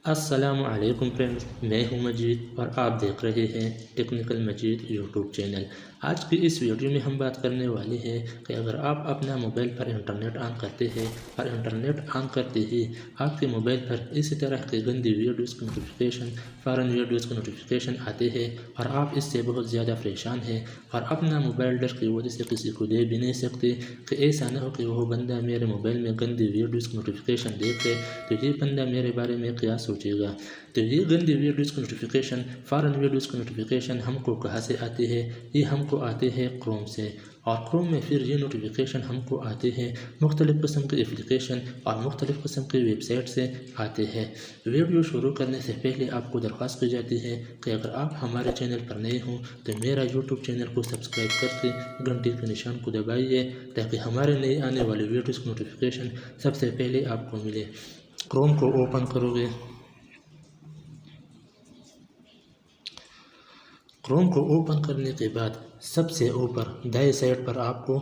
अस्सलामु अलैकुम फ्रेंड्स, मैं हूं मजीद और आप देख रहे हैं टेक्निकल मजीद यूट्यूब चैनल। आज की इस वीडियो में हम बात करने वाले हैं कि अगर आप अपना मोबाइल पर इंटरनेट ऑन करते हैं और इंटरनेट ऑन करते ही आपके मोबाइल पर इसी तरह के गंदी वीडियोज़ की नोटिफिकेशन, फ़ॉरेन वीडियोज़ के नोटिफिकेशन आते हैं और आप इससे बहुत ज़्यादा परेशान हैं और अपना मोबाइल डर की वजह से किसी को दे भी नहीं सकते कि ऐसा ना हो कि वो बंदा मेरे मोबाइल में गंदी वीडियोज़ की नोटिफिकेशन देखे तो ये बंदा मेरे बारे में क्या सोचेगा। तो ये गंदी वीडियोज़ की नोटिफिकेशन, फ़ॉरेन वीडियोज़ की नोटिफिकेशन हमको कहाँ से आती है? ये हमको आते हैं क्रोम से, और क्रोम में फिर ये नोटिफिकेशन हमको आते हैं मुख्तलिफ़ किस्म के एप्लीकेशन और मुख्तलिफ़ किस्म के वेबसाइट से आते हैं। वीडियो शुरू करने से पहले आपको दरख्वास्त की जाती है कि अगर आप हमारे चैनल पर नए हों तो मेरा यूट्यूब चैनल को सब्सक्राइब करके घंटी के निशान को दबाइए ताकि हमारे नए आने वाले वीडियोज़ की नोटिफिकेशन सबसे पहले आपको मिले। क्रोम को ओपन करोगे, क्रोम को ओपन करने के बाद सबसे ऊपर दाएं साइड पर आपको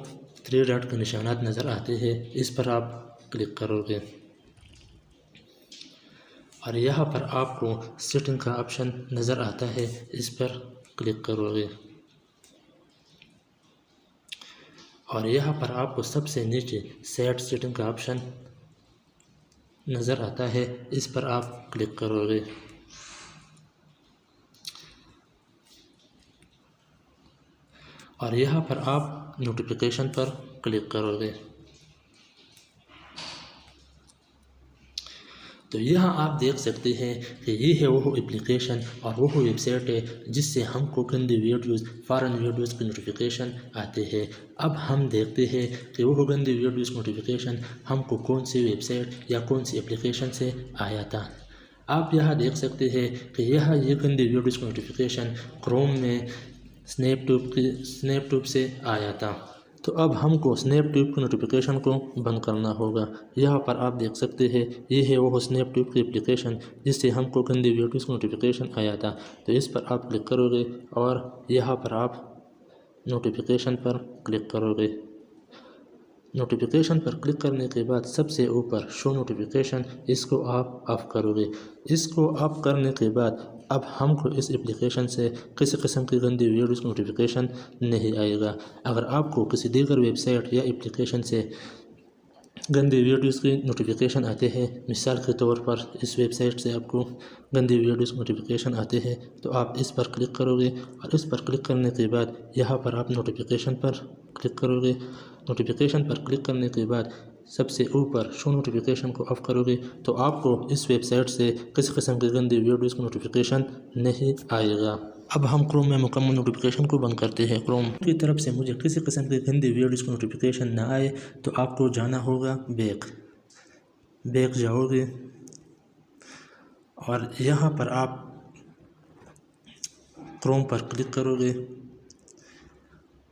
3 डॉट के निशानात नज़र आते हैं, इस पर आप क्लिक करोगे और यहाँ पर आपको सेटिंग का ऑप्शन नज़र आता है, इस पर क्लिक करोगे और यहाँ पर आपको सबसे नीचे सेट सेटिंग का ऑप्शन नज़र आता है, इस पर आप क्लिक करोगे और यहाँ पर आप नोटिफिकेशन पर क्लिक करोगे। तो यहाँ आप देख सकते हैं कि ये है वो एप्लीकेशन और वो वेबसाइट है जिससे हमको गंदी वीडियोज़, फ़ॉरेन वीडियोज़ की नोटिफिकेशन आते हैं। अब हम देखते हैं कि वो गंदी वीडियोज़ नोटिफिकेशन हमको कौन सी वेबसाइट या कौन सी एप्लीकेशन से आया था। आप यहाँ देख सकते हैं कि यहाँ ये गंदी वीडियोज़ की नोटिफिकेशन क्रोम में स्नैपट्यूब से आया था। तो अब हमको स्नैपट्यूब की नोटिफिकेशन को बंद करना होगा। यहाँ पर आप देख सकते हैं ये है वो स्नैपट्यूब की एप्लीकेशन जिससे हमको गंदी वीडियोज़ की नोटिफिकेशन आया था। तो इस पर आप क्लिक करोगे और यहाँ पर आप नोटिफिकेशन पर क्लिक करोगे। नोटिफिकेशन पर क्लिक करने के बाद सबसे ऊपर शो नोटिफिकेशन, इसको आप ऑफ करोगे। इसको ऑफ करने के बाद अब हमको इस एप्लीकेशन से किसी किस्म की गंदी वीडियोज़ की नोटिफिकेशन नहीं आएगा। अगर आपको किसी दीगर वेबसाइट या एप्लीकेशन से गंदी वीडियोज़ की नोटिफिकेशन आते हैं, मिसाल के तौर पर इस वेबसाइट से आपको गंदी वीडियोज़ नोटिफिकेशन आते हैं, तो आप इस पर क्लिक करोगे और इस पर क्लिक करने के बाद यहाँ पर आप नोटिफिकेशन पर क्लिक करोगे। नोटिफिकेशन पर क्लिक करने के बाद सबसे ऊपर शो नोटिफिकेशन को ऑफ करोगे तो आपको इस वेबसाइट से किसी किस्म की गंदी वीडियोज़ की नोटिफिकेशन नहीं आएगा। अब हम क्रोम में मुकम्मल नोटिफिकेशन को बंद करते हैं। क्रोम की तरफ से मुझे किसी किस्म की गंदी वीडियोज़ की नोटिफिकेशन ना आए तो आपको जाना होगा बैक जाओगे और यहाँ पर आप क्रोम पर क्लिक करोगे।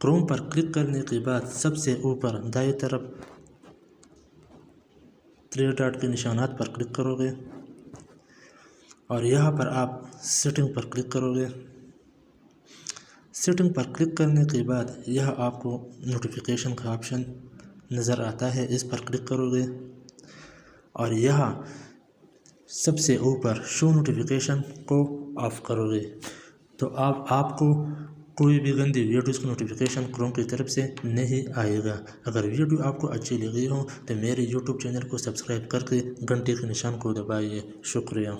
क्रोम पर क्लिक करने के बाद सबसे ऊपर दाएं तरफ 3 डॉट के निशानात पर क्लिक करोगे और यहाँ पर आप सेटिंग पर क्लिक करोगे। सेटिंग पर क्लिक करने के बाद यह आपको नोटिफिकेशन का ऑप्शन नज़र आता है, इस पर क्लिक करोगे और यहाँ सबसे ऊपर शो नोटिफिकेशन को ऑफ करोगे तो आपको कोई भी गंदी वीडियोज़ की नोटिफिकेशन क्रोम की तरफ से नहीं आएगा। अगर वीडियो आपको अच्छी लगी हो तो मेरे यूट्यूब चैनल को सब्सक्राइब करके घंटी के निशान को दबाइए। शुक्रिया।